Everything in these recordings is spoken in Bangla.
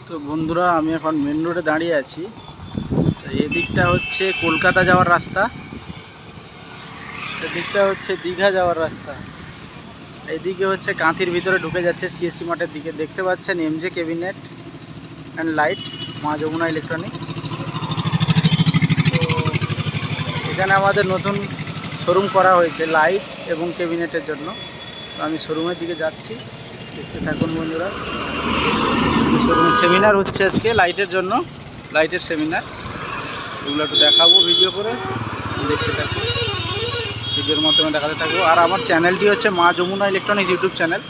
তো বন্ধুরা, আমি এখন মেন রোডে দাঁড়িয়ে আছি। এদিকটা হচ্ছে কলকাতা যাওয়ার রাস্তা, এদিকটা হচ্ছে দীঘা যাওয়ার রাস্তা, এদিকে হচ্ছে কাঁথির ভিতরে ঢুকে যাচ্ছে সিএসসি মাঠের দিকে। দেখতে পাচ্ছেন এমজে ক্যাবিনেট অ্যান্ড লাইট, মা যমুনা ইলেকট্রনিক্স। তো এখানে আমাদের নতুন শোরুম করা হয়েছে লাইট এবং ক্যাবিনেটের জন্য। তো আমি শোরুমের দিকে যাচ্ছি, দেখতে থাকুন বন্ধুরা। শোরুমে সেমিনার হচ্ছে আজকে লাইটের জন্য, লাইটের সেমিনার। এগুলো একটু দেখাবো ভিডিও করে, দেখতে থাকবো, ভিডিওর মাধ্যমে দেখাতে থাকবো। আর আমার চ্যানেলটি হচ্ছে মা যমুনা ইলেকট্রনিক্স ইউটিউব চ্যানেল,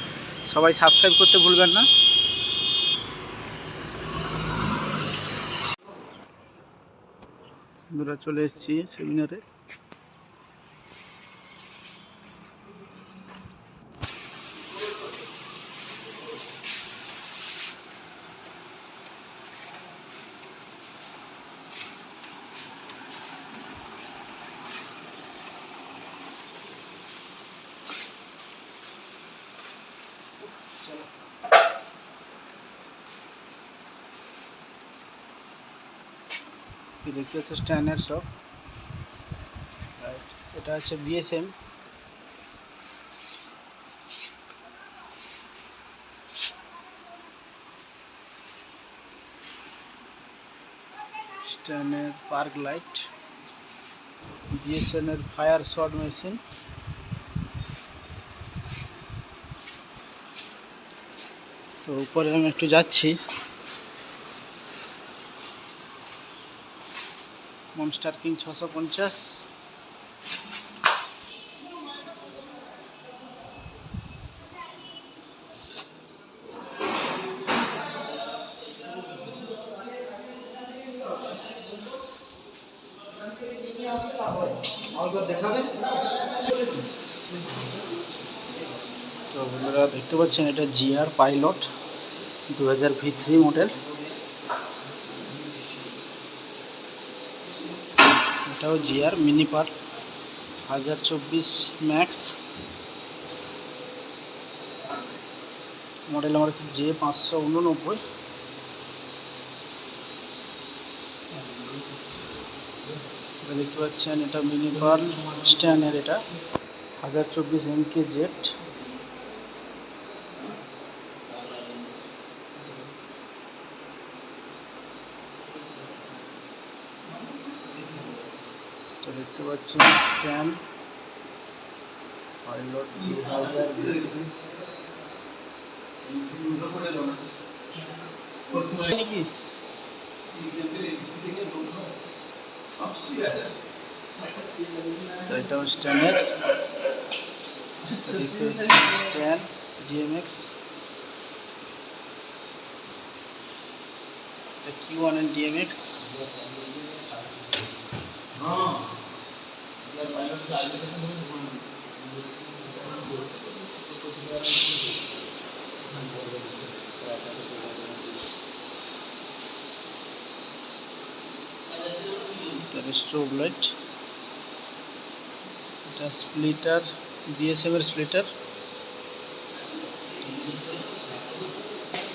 সবাই সাবস্ক্রাইব করতে ভুলবেন না। বন্ধুরা, চলে এসেছি সেমিনারে। দেখতে হচ্ছে স্ট্যান্ডার্ড শপ, এটা হচ্ছে BSM. Standard park light, BSM এর ফায়ার শট মেশিন। তো উপরে আমি একটু যাচ্ছি। Monster king 650। তো বন্ধুরা, দেখতে পাচ্ছেন এটা জিআর পাইলট 2000 V3 মডেল। এটাও জিআর মিনি পার 1024 ম্যাক্স। মডেল নাম্বার হচ্ছে J589। দেখতে পাচ্ছেন এটা মিনি পার স্ট্যান্ডার্ড, এটা 1024 MKZ। তো দেখতে পাচ্ছেন স্ট্যান্ড পাইলট 2000 নাকি। তো এটাও স্ট্যান্ডার্ড, দেখতে পাচ্ছেন stand DMX, Q1 and DMX। Strobe light, এটা স্প্লিটার, বিএসএম এর splitter.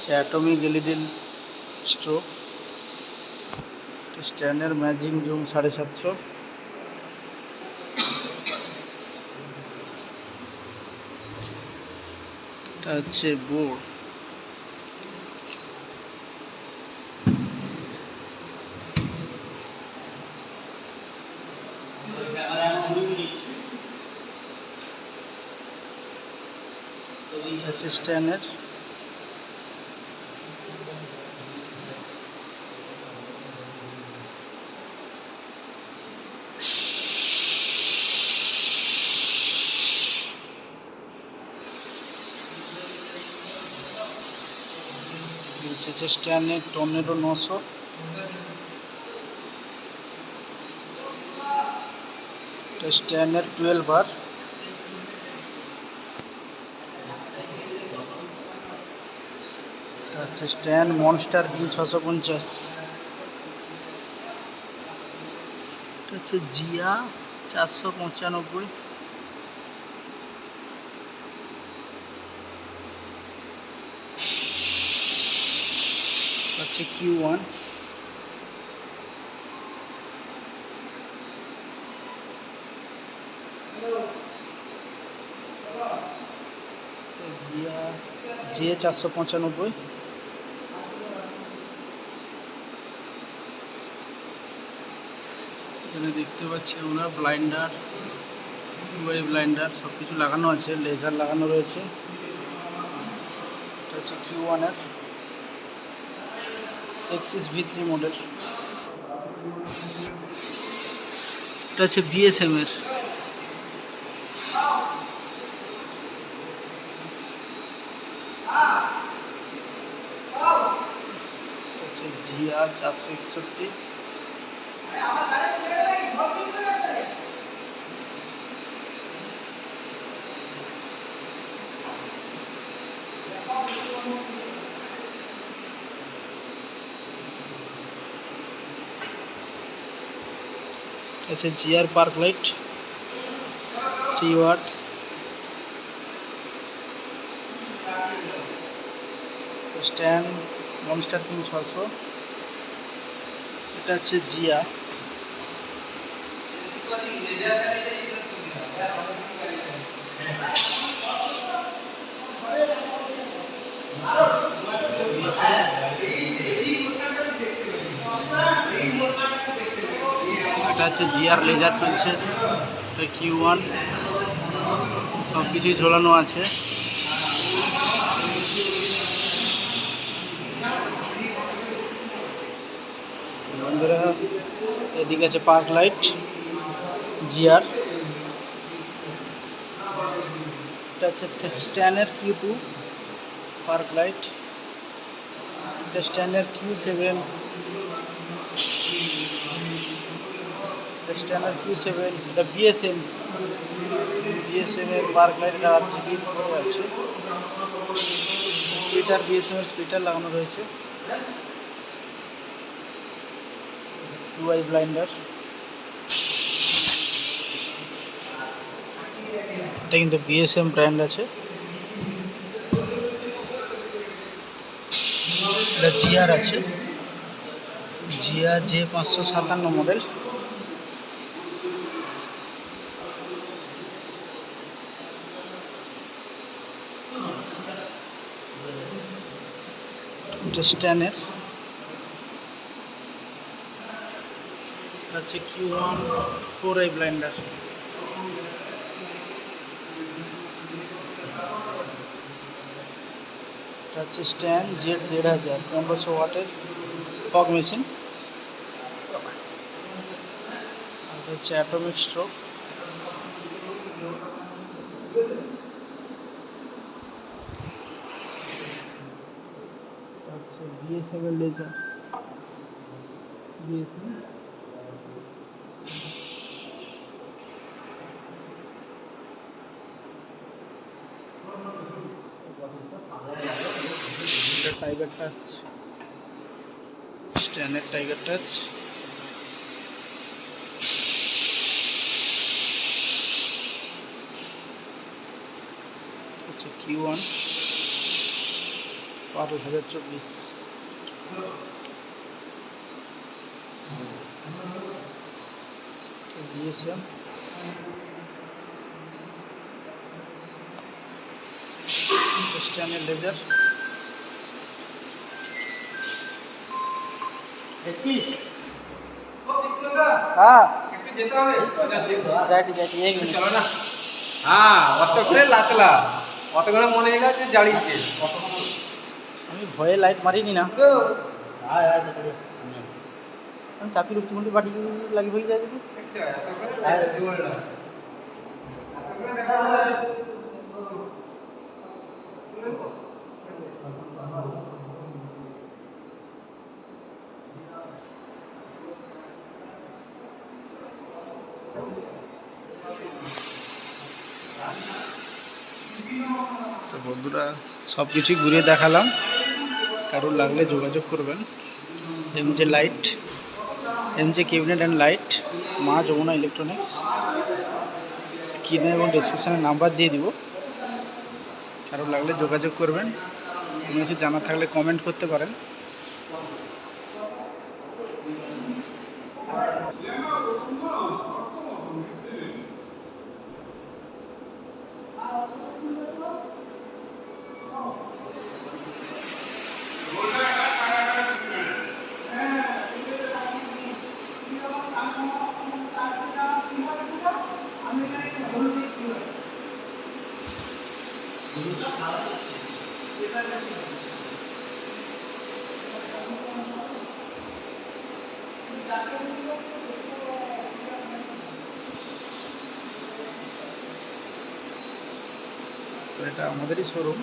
Atomic LED strobe, standard magic zoom 750। এটা হচ্ছে বোর্ড, হচ্ছে স্ট্যান্ডার্ড। হচ্ছে স্ট্যান্ডার্ড টর্নেডো 900। এটা স্ট্যান্ডার্ড 12 বার। হচ্ছে স্ট্যান্ড মনস্টার কিং 650। এটা হচ্ছে জিয়া 495। হচ্ছে Q1, J495, এখানে দেখতে পাচ্ছি আমরা ব্লাইন্ডার, ইউআই ব্লাইন্ডার সব কিছু লাগানো আছে, লেজার লাগানো রয়েছে। এটা হচ্ছে Q1 এর এক্সিস V3 মডেল। এটা হচ্ছে BSM এর। হচ্ছে GR 461। अच्छा GR पार्क लाइट 3 वाट, स्टैंड मॉन्स्टर किंग 600। এটা হচ্ছে GR। এটা হচ্ছে GR লেজার চলছে। এটা Q1, সব কিছুই ঝোলানো আছে। বন্ধুরা এদিকে আছে পার্ক লাইট GR। এটা হচ্ছে স্ট্যানের Q2 পার্ক লাইট। এটা স্ট্যানের Q7, স্ট্যানের Q7। এটা BSM এর পার্ক লাইট। এটা RGB করে আছে। স্প্লিটার, BSM এর স্প্লিটার লাগানো রয়েছে। UI blender. এটা কিন্তু BSM ব্র্যান্ড আছে। এটা GR আছে, GR J557 মডেল। এটা স্ট্যানের। হচ্ছে Q1 4i ব্লাইন্ডার। এটা হচ্ছে স্ট্যান্ড Z1500 1500 ওয়াটের ফগ মেশিন। এটা হচ্ছে অ্যাটমিক স্ট্রোক। হচ্ছে BSM এর লেজার, BSM। টাইগার টাচ, স্ট্যানের টাইগার টাচ। হচ্ছে Q1 12,024। BSM। স্ট্যানের লেজার। हाँ যাইটি 1 মিনিট চলো না। হ্যাঁ অত করে লাতলা, অত করে মনে হইলা যে জ্বালিছে। আমি ভয়ে লাইট মারিনি না। আমি চাপি রুচি মন্ডি বাড়ি লাগি হয়ে যায় যদি। আচ্ছা এত করে লাইট জোর না, এত করে দেখা যায়। তো বন্ধুরা সব কিছুই ঘুরিয়ে দেখালাম। কারোর লাগলে যোগাযোগ করবেন। MJ light, MJ cabinet and light, মা যমুনা ইলেকট্রনিক্স। স্ক্রিনে এবং ডেসক্রিপশানে নাম্বার দিয়ে দিব। কারোর লাগলে যোগাযোগ করবেন। কোনো কিছু জানা থাকলে কমেন্ট করতে পারেন। তো এটা আমাদেরই শোরুম,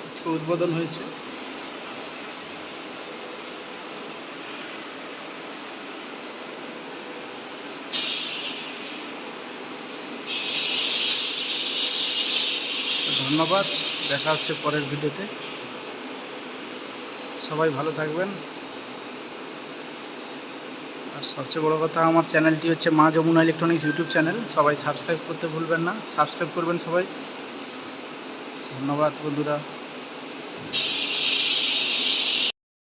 আজকে উদ্বোধন হয়েছে। ধন্যবাদ, দেখা হচ্ছে পরের ভিডিওতে। সবাই ভালো থাকবেন। আর সবচেয়ে বড় কথা, আমার চ্যানেলটি হচ্ছে মা যমুনা ইলেকট্রনিক্স ইউটিউব চ্যানেল। সবাই সাবস্ক্রাইব করতে ভুলবেন না, সাবস্ক্রাইব করবেন সবাই। ধন্যবাদ বন্ধুরা।